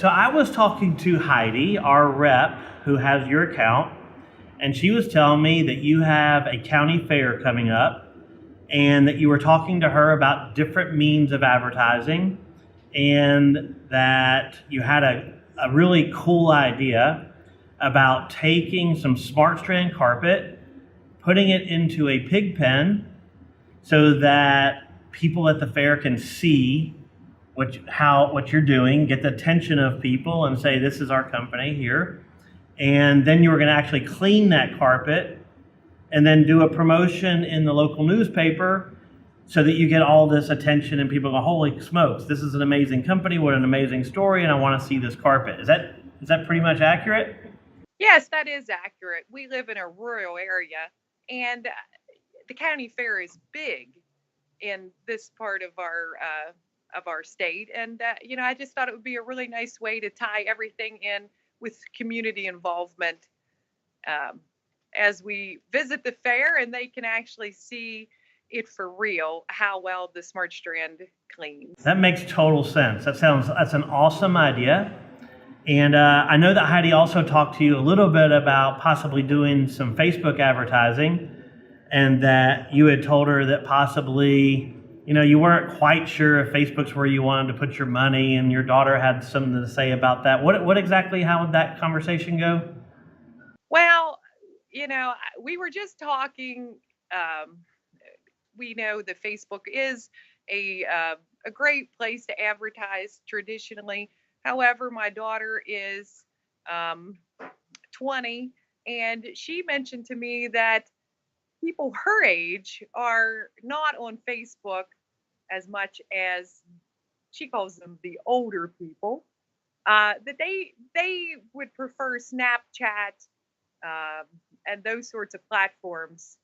So I was talking to Heidi, our rep, who has your account, and she was telling me that you have a county fair coming up and that you were talking to her about different means of advertising and that you had a really cool idea about taking some smart strand carpet, putting it into a pig pen so that people at the fair can see what you're doing, get the attention of people and say, this is our company here. And then you were going to actually clean that carpet and then do a promotion in the local newspaper so that you get all this attention and people go, holy smokes, this is an amazing company, what an amazing story, and I want to see this carpet. Is that pretty much accurate? Yes, that is accurate. We live in a rural area, and the county fair is big in this part of our state. And I just thought it would be a really nice way to tie everything in with community involvement as we visit the fair, and they can actually see it for real how well the Smart Strand cleans. That makes total sense. That's an awesome idea. And I know that Heidi also talked to you a little bit about possibly doing some Facebook advertising, and that you had told her that possibly, you weren't quite sure if Facebook's where you wanted to put your money, and your daughter had something to say about that. What exactly, how would that conversation go? Well, we were just talking. We know that Facebook is a great place to advertise traditionally. However, my daughter is 20, and she mentioned to me that people her age are not on Facebook as much as she calls them the older people. That they would prefer Snapchat and those sorts of platforms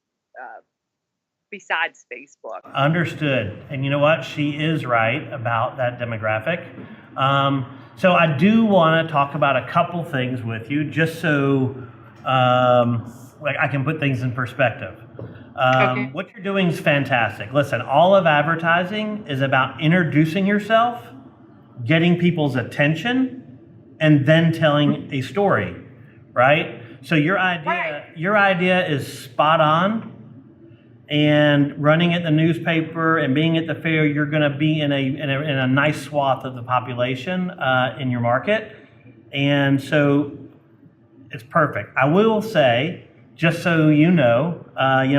besides Facebook. Understood. And you know what? She is right about that demographic. So I do want to talk about a couple things with you, just so I can put things in perspective. Okay. What you're doing is fantastic. Listen, all of advertising is about introducing yourself, getting people's attention, and then telling a story, right? So your idea is spot on. And running at the newspaper and being at the fair, you're going to be in a nice swath of the population in your market, and so it's perfect. I will say, just so you know,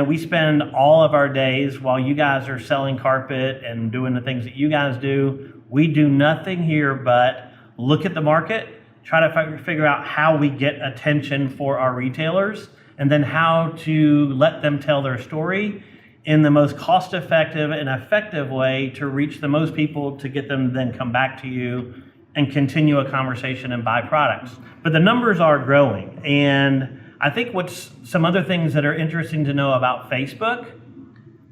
we spend all of our days while you guys are selling carpet and doing the things that you guys do. We do nothing here but look at the market, try to figure out how we get attention for our retailers, and then how to let them tell their story in the most cost-effective and effective way to reach the most people, to get them to then come back to you and continue a conversation and buy products. But the numbers are growing. And I think what's some other things that are interesting to know about Facebook,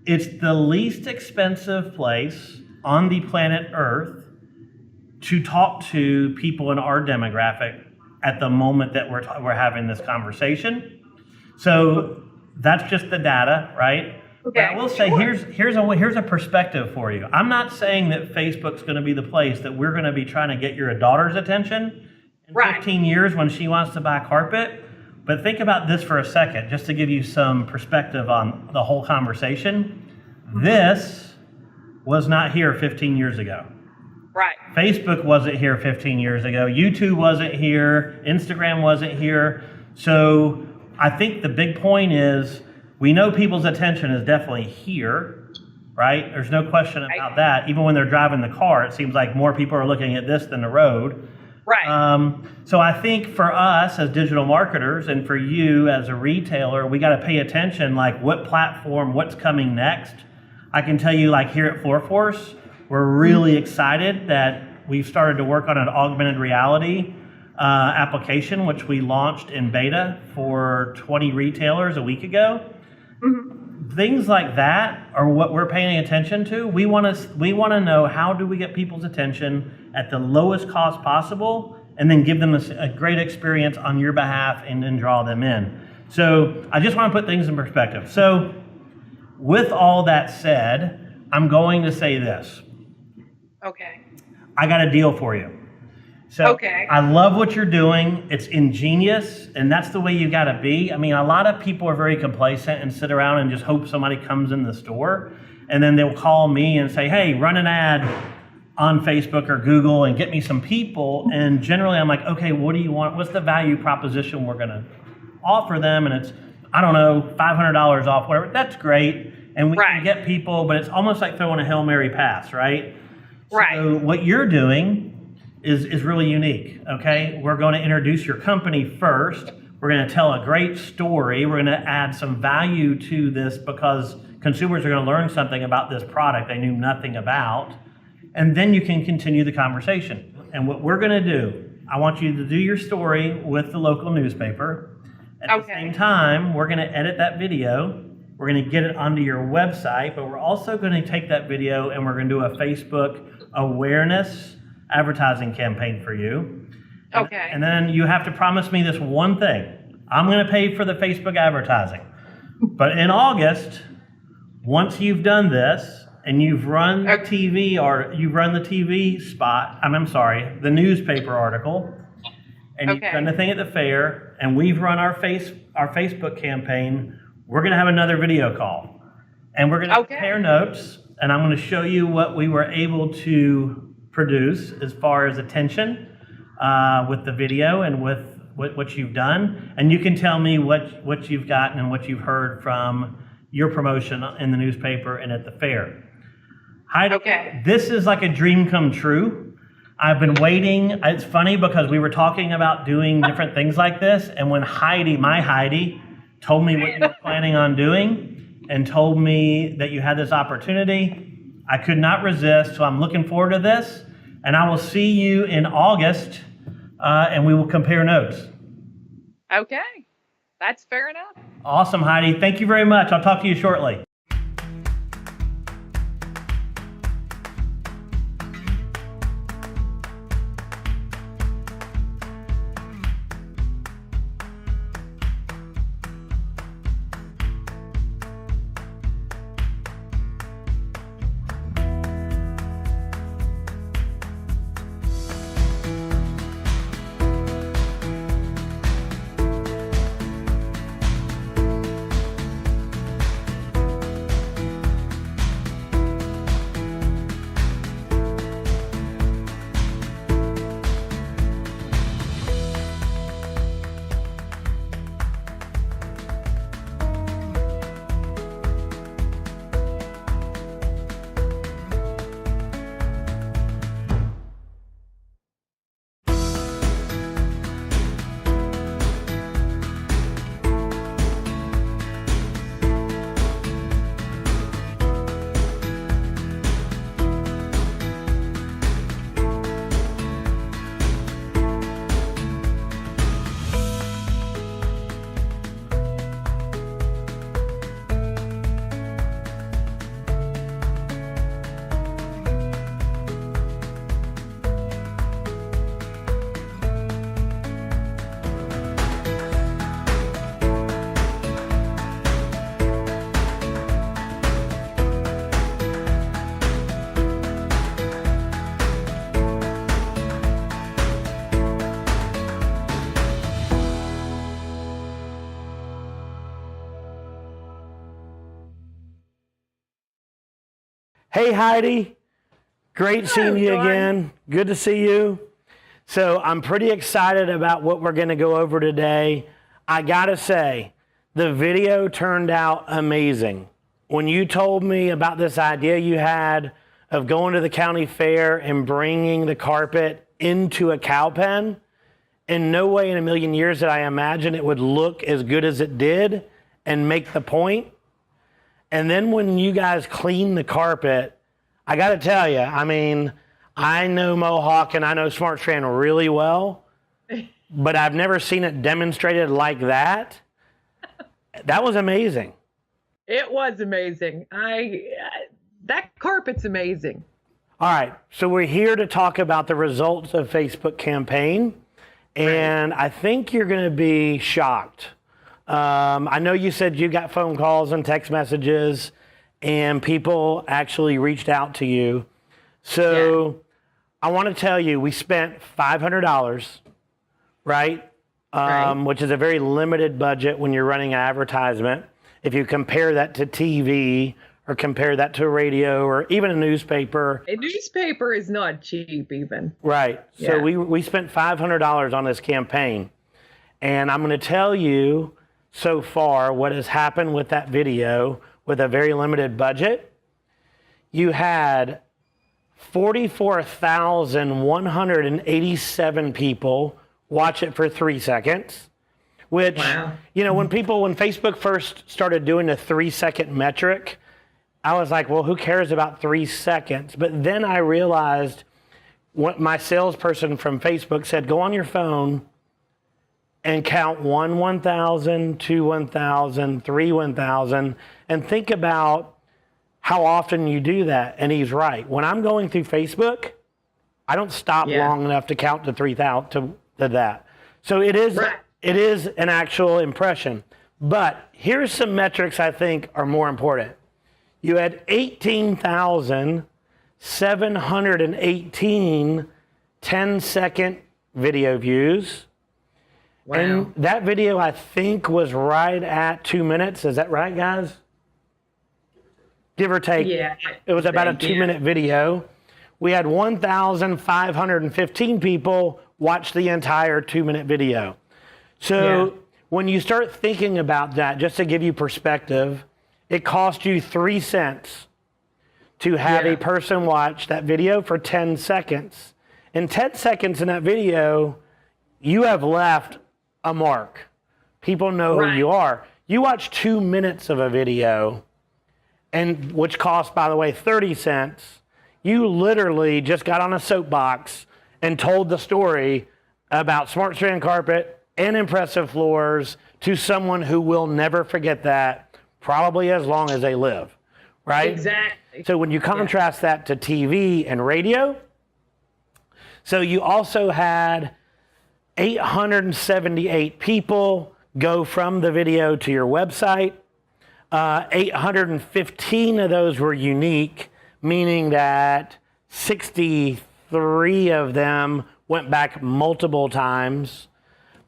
it's the least expensive place on the planet Earth to talk to people in our demographic at the moment that we're having this conversation. So that's just the data, right? Okay. But I will say, here's a perspective for you. I'm not saying that Facebook's going to be the place that we're going to be trying to get your daughter's attention in 15 years when she wants to buy carpet. But think about this for a second, just to give you some perspective on the whole conversation. This was not here 15 years ago. Right. Facebook wasn't here 15 years ago. YouTube wasn't here. Instagram wasn't here. So I think the big point is we know people's attention is definitely here, right? There's no question about that. Even when they're driving the car, it seems like more people are looking at this than the road. Right. So I think for us as digital marketers and for you as a retailer, we got to pay attention, like what platform, what's coming next. I can tell you, like here at FloorForce, we're really excited that we've started to work on an augmented reality application, which we launched in beta for 20 retailers a week ago. Mm-hmm. Things like that are what we're paying attention to. We want to know, how do we get people's attention at the lowest cost possible, and then give them a great experience on your behalf and then draw them in. So I just want to put things in perspective. So with all that said, I'm going to say this. Okay. I got a deal for you. So Okay. I love what you're doing. It's ingenious, and that's the way you got to be. I mean, a lot of people are very complacent and sit around and just hope somebody comes in the store, and then they'll call me and say, hey, run an ad on Facebook or Google and get me some people. And generally I'm like, okay, what do you want? What's the value proposition we're going to offer them? And it's, I don't know, $500 off, whatever. That's great. And we can get people, but it's almost like throwing a Hail Mary pass, right? Right. So what you're doing is really unique, okay? We're going to introduce your company first. We're going to tell a great story. We're going to add some value to this because consumers are going to learn something about this product they knew nothing about. And then you can continue the conversation. And what we're going to do, I want you to do your story with the local newspaper. At the same time, we're going to edit that video. We're going to get it onto your website, but we're also going to take that video and we're going to do a Facebook awareness advertising campaign for you. Okay. And then you have to promise me this one thing. I'm going to pay for the Facebook advertising. But in August, once you've done this and you've run the TV or you've run the TV spot, I'm sorry, the newspaper article, and you've done the thing at the fair, and we've run our Facebook campaign, we're going to have another video call. And we're going to compare notes, and I'm going to show you what we were able to produce as far as attention with the video and with what you've done. And you can tell me what you've gotten and what you've heard from your promotion in the newspaper and at the fair. Heidi, this is like a dream come true. I've been waiting. It's funny because we were talking about doing different things like this, and when my Heidi, told me what you were planning on doing and told me that you had this opportunity, I could not resist. So I'm looking forward to this, and I will see you in August, and we will compare notes. Okay, that's fair enough. Awesome, Heidi. Thank you very much. I'll talk to you shortly. Hey, Heidi. Great seeing you again. Good to see you. So I'm pretty excited about what we're going to go over today. I got to say, the video turned out amazing. When you told me about this idea you had of going to the county fair and bringing the carpet into a cow pen, in no way in a million years did I imagine it would look as good as it did and make the point. And then when you guys clean the carpet, I got to tell you, I mean, I know Mohawk and I know Smart Strand really well, but I've never seen it demonstrated like that. That was amazing. It was amazing. That carpet's amazing. All right, so we're here to talk about the results of Facebook campaign, and I think you're going to be shocked. I know you said you got phone calls and text messages and people actually reached out to you. So I want to tell you, we spent $500, right? Right. Which is a very limited budget when you're running an advertisement. If you compare that to TV or compare that to radio or even a newspaper. A newspaper is not cheap even. Right. So Yeah. we spent $500 on this campaign. And I'm going to tell you so far what has happened with that video with a very limited budget. You had 44,187 people watch it for 3 seconds, which, Wow. when Facebook first started doing the 3-second metric, I was like, well, who cares about 3 seconds? But then I realized what my salesperson from Facebook said, go on your phone and count 1,000, 2 1,000, 3 1,000, and think about how often you do that. And he's right. When I'm going through Facebook, I don't stop long enough to count to 3,000 to that. So it is an actual impression. But here's some metrics I think are more important. You had 18,718 10-second video views. Wow. And that video, I think, was right at 2 minutes. Is that right, guys? Give or take. Yeah. It was about a 2-minute video. We had 1,515 people watch the entire 2-minute video. So when you start thinking about that, just to give you perspective, it cost you 3 cents to have a person watch that video for 10 seconds. In 10 seconds in that video, you have left a mark. People know who you are. You watch 2 minutes of a video, and which costs, by the way, 30 cents. You literally just got on a soapbox and told the story about Smart Strand Carpet and impressive floors to someone who will never forget that, probably as long as they live, right? Exactly. So when you contrast that to TV and radio, so you also had 878 people go from the video to your website. 815 of those were unique, meaning that 63 of them went back multiple times.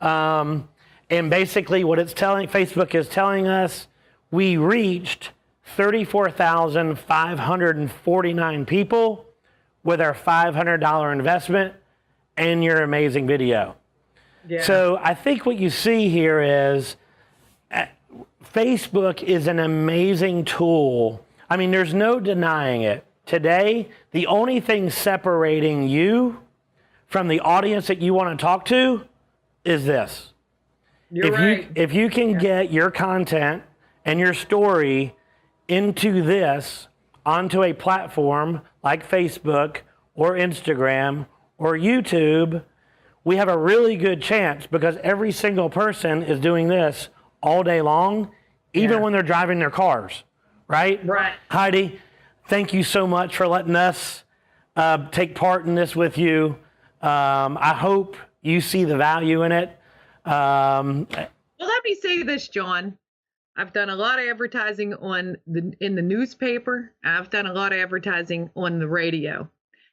And basically what Facebook is telling us, we reached 34,549 people with our $500 investment and your amazing video. Yeah. So I think what you see here is Facebook is an amazing tool. I mean, there's no denying it. Today, the only thing separating you from the audience that you want to talk to is this. If you can get your content and your story onto a platform like Facebook or Instagram or YouTube, we have a really good chance because every single person is doing this all day long, even when they're driving their cars, right? Right. Heidi, thank you so much for letting us take part in this with you. I hope you see the value in it. Well, let me say this, John. I've done a lot of advertising in the newspaper. I've done a lot of advertising on the radio.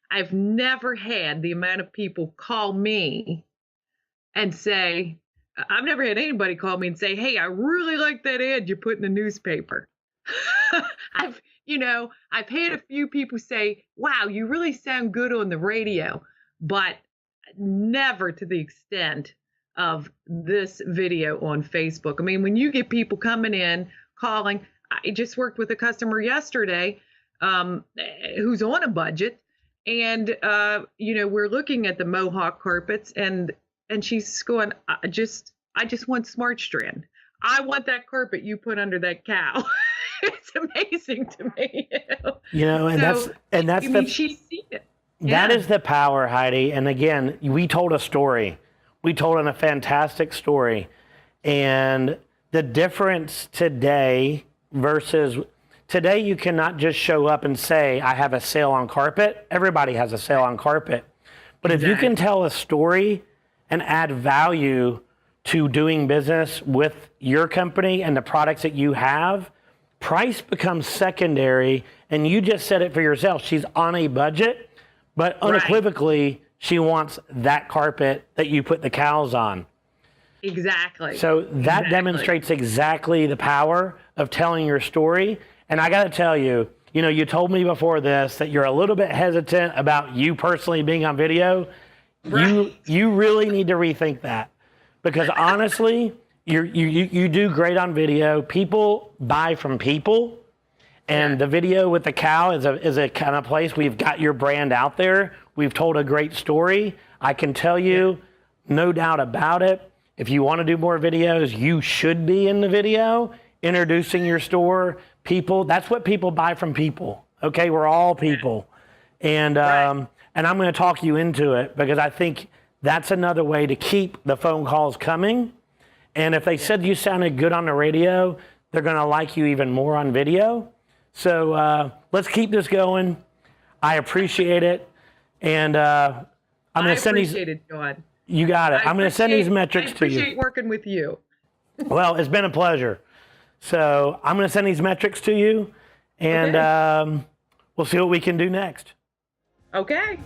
I've never had the amount of people call me and say, I've never had anybody call me and say, hey, I really like that ad you put in the newspaper. I've had a few people say, wow, you really sound good on the radio, but never to the extent of this video on Facebook. I mean, when you get people coming in, calling, I just worked with a customer yesterday who's on a budget. And, we're looking at the Mohawk carpets and she's going, I just want Smart Strand. I want that carpet you put under that cow. It's amazing to me. She's seen it. That is the power, Heidi. And again, we told a story. We told a fantastic story. And the difference today versus today, you cannot just show up and say, I have a sale on carpet. Everybody has a sale on carpet. But if you can tell a story and add value to doing business with your company and the products that you have, price becomes secondary. And you just said it for yourself. She's on a budget, But unequivocally, she wants that carpet that you put the cows on. Exactly. So that demonstrates exactly the power of telling your story. And I got to tell you, you know, you told me before this that you're a little bit hesitant about you personally being on video. You really need to rethink that, because honestly, you do great on video. People buy from people, and the video with the cow is a kind of place we've got your brand out there. We've told a great story. I can tell you, no doubt about it, if you want to do more videos, you should be in the video, introducing your store. People, that's what people buy from people. Okay, we're all people. And and I'm going to talk you into it, because I think that's another way to keep the phone calls coming. And if they said you sounded good on the radio, they're going to like you even more on video. So let's keep this going. I appreciate it. And I'm going to send these. I appreciate it, John. You got it. I'm going to send these metrics to you. I appreciate working with you. Well, it's been a pleasure. So I'm going to send these metrics to you, and we'll see what we can do next. Okay.